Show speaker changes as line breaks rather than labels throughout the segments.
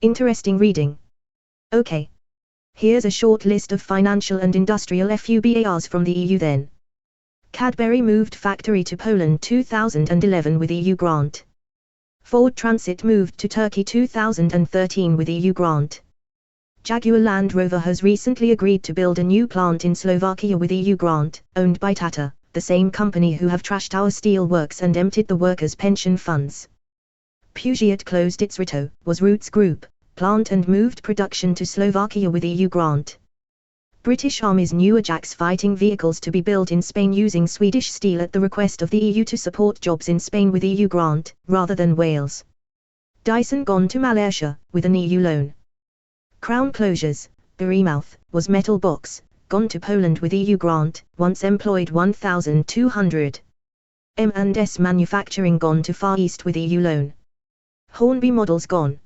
Interesting reading. Okay. Here's a short list of financial and industrial FUBARs from the EU then. Cadbury moved factory to Poland 2011 with EU grant. Ford Transit moved to Turkey 2013 with EU grant. Jaguar Land Rover has recently agreed to build a new plant in Slovakia with EU grant, owned by Tata, the same company who have trashed our steel works and emptied the workers' pension funds. Peugeot closed its Rito, was Roots Group, plant and moved production to Slovakia with EU grant. British Army's new Ajax fighting vehicles to be built in Spain using Swedish steel at the request of the EU to support jobs in Spain with EU grant, rather than Wales. Dyson gone to Malaysia, with an EU loan. Crown closures, Bournemouth, was Metal Box, gone to Poland with EU grant, once employed 1,200. M&S Manufacturing gone to Far East with EU loan. Hornby Models gone.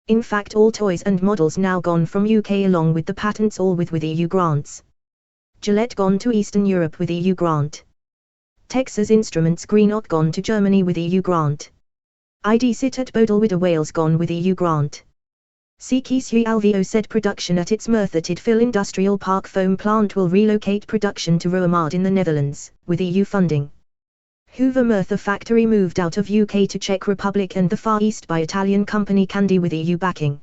In fact all toys and models now gone from UK along with the patents all with EU grants. Gillette gone to Eastern Europe with EU grant. Texas Instruments Greenock gone to Germany with EU grant. ID Sit at Bodilwydde Wales gone with EU grant. CKC Alveo said production at its Merthyr Tydfil Industrial Park foam plant will relocate production to Roermond in the Netherlands, with EU funding. Hoover Merthyr factory moved out of UK to Czech Republic and the Far East by Italian company Candy with EU backing.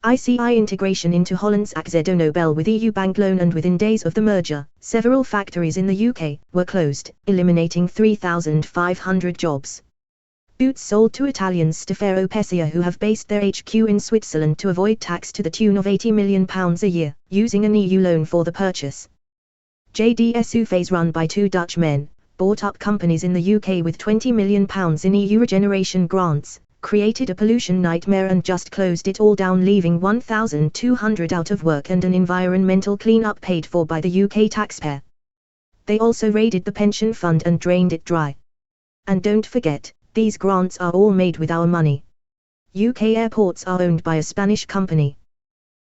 ICI integration into Holland's Akzo Nobel with EU bank loan, and within days of the merger, several factories in the UK were closed, eliminating 3,500 jobs. Boots sold to Italians Stefano Pescia, who have based their HQ in Switzerland to avoid tax to the tune of £80 million a year, using an EU loan for the purchase. JDS Ufes, run by two Dutch men, bought up companies in the UK with £20 million in EU regeneration grants, created a pollution nightmare and just closed it all down, leaving 1,200 out of work and an environmental clean-up paid for by the UK taxpayer. They also raided the pension fund and drained it dry. And don't forget, these grants are all made with our money. UK airports are owned by a Spanish company.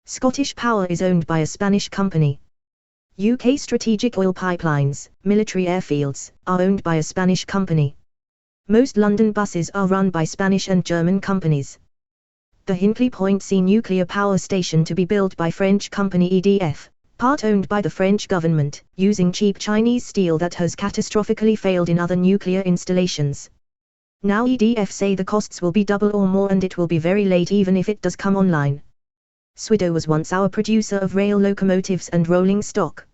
Scottish Power is owned by a Spanish company. UK strategic oil pipelines, military airfields, are owned by a Spanish company. Most London buses are run by Spanish and German companies. The Hinkley Point C nuclear power station to be built by French company EDF, part owned by the French government, using cheap Chinese steel that has catastrophically failed in other nuclear installations. Now EDF say the costs will be double or more, and it will be very late even if it does come online. Swido was once our producer of rail locomotives and rolling stock.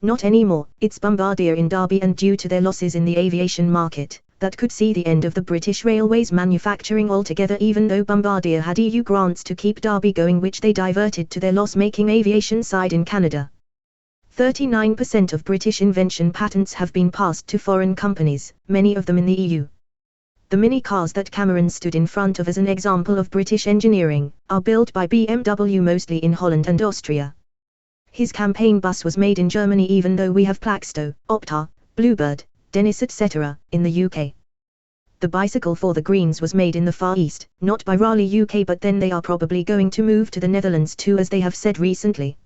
Not anymore, it's Bombardier in Derby, and due to their losses in the aviation market, that could see the end of the British Railways manufacturing altogether, even though Bombardier had EU grants to keep Derby going, which they diverted to their loss-making aviation side in Canada. 39% of British invention patents have been passed to foreign companies, many of them in the EU. The mini cars that Cameron stood in front of as an example of British engineering, are built by BMW mostly in Holland and Austria. His campaign bus was made in Germany, even though we have Plaxto, Optar, Bluebird, Dennis etc. in the UK. The bicycle for the Greens was made in the Far East, not by Raleigh UK, but then they are probably going to move to the Netherlands too, as they have said recently.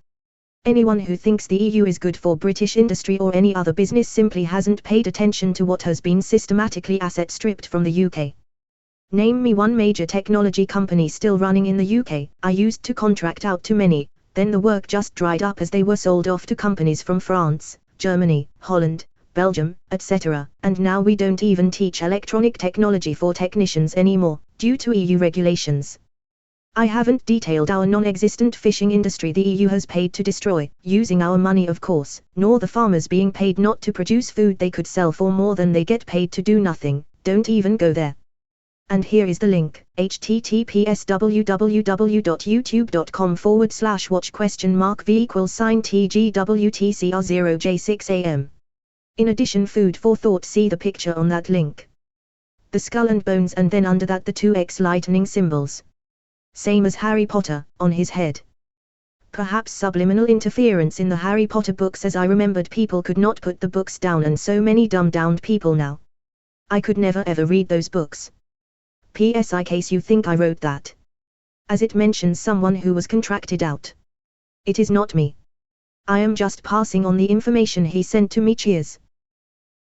Anyone who thinks the EU is good for British industry or any other business simply hasn't paid attention to what has been systematically asset stripped from the UK. Name me one major technology company still running in the UK. I used to contract out to many, then the work just dried up as they were sold off to companies from France, Germany, Holland, Belgium, etc., and now we don't even teach electronic technology for technicians anymore, due to EU regulations. I haven't detailed our non-existent fishing industry the EU has paid to destroy, using our money of course, nor the farmers being paid not to produce food they could sell for more than they get paid to do nothing. Don't even go there. And here is the link, https://watch?v=sign TGWTCR0J6am. In addition, food for thought, see the picture on that link. The skull and bones, and then under that the 2x lightning symbols. Same as Harry Potter, on his head. Perhaps subliminal interference in the Harry Potter books, as I remembered people could not put the books down, and so many dumbed-down people now. I could never ever read those books. P.S. In case you think I wrote that. As it mentions someone who was contracted out. It is not me. I am just passing on the information he sent to me. Cheers.